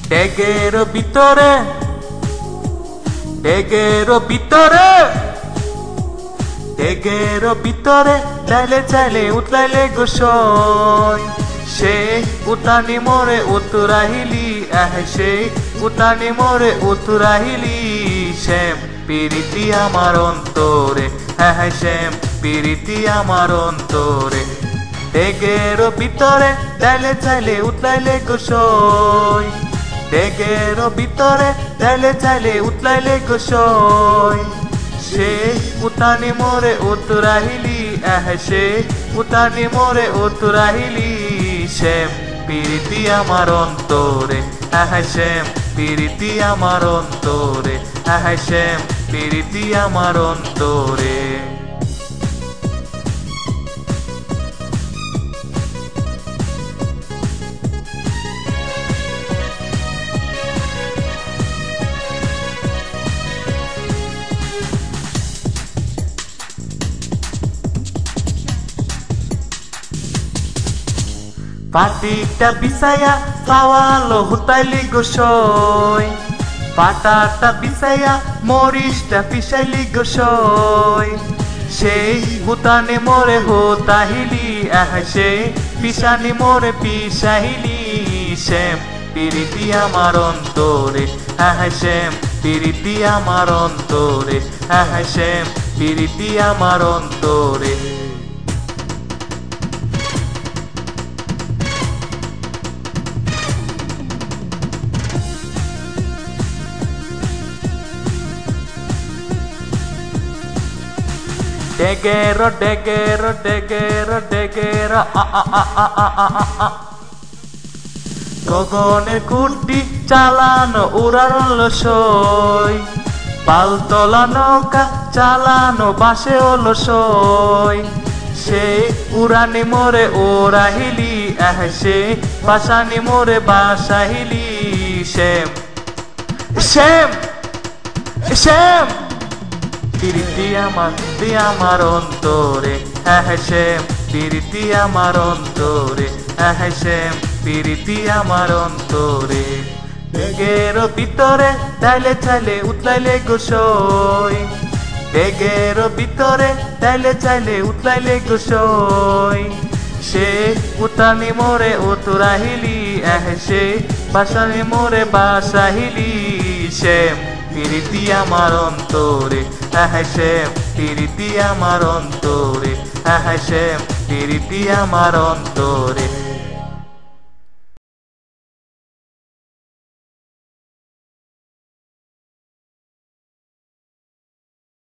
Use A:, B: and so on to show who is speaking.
A: ডেগের ভিতরে ডেগের ভিতরে ডেগের ভিতরে চাইলে চাইলে উতলাইলে গোসই সে উতানি মোরে উতুরাহিলি সে উতানি মোরে উতুরাহিলি শ্যাম পিরিতি আমার অন্তরে শ্যাম পিরিতি আমার অন্তরে ডেগের ভিতরে চাইলে চাইলে উতলাইলে গোসই ডেগের ভিতরে চাইলে চাইলে উতলাইলে গোসই সে উতানি মোরে উতুরাহিলি সে উতানি মোরে উতুরাহিলি শ্যাম পিরিতি আমার অন্তরে শ্যাম পিরিতি আমার অন্তরে শ্যাম পিরিতি আমার অন্তরে পাটিটা বিছায়া পাওয়ালো হুতাইলি গোসই পাটাটা বিছায়া মরিচটা পিসাইলি গোসই সেই হুতানে মোরে হোতাহিলি সে পিসানি মোরে পিসাহিলি শ্যাম পিরিতি আমার অন্তরে শ্যাম পিরিতি আমার অন্তরে শ্যাম পিরিতি আমার অন্তরে ডেগের ডেগের ডেগের ডেগের গগনের কুর্তি চালানো উড়াল সই পালতলা নৌকা চালানো বাসে হলো সই সে উড়ানি মোরে ওরাহিলি সে বাসানি মোরে বাসাহিলি শ্যাম শ্যাম শ্যাম পিরিতি আমার অন্তরে শ্যাম পিরিতি আমার অন্তরে শ্যাম পিরিতি আমার অন্তরে ডেগের ভিতরে চাইলে চাইলে উতলাইলে গোসই ডেগের ভিতরে চাইলে চাইলে উতলাইলে গোসই সে উতানি মোরে উতুরাহিলি সে বাসানি মোরে বাসাহিলি শ্যাম পিরিতি আমার অন্তরে শ্যাম পিরিতি আমার অন্তরে শ্যাম পিরিতি আমার অন্তরে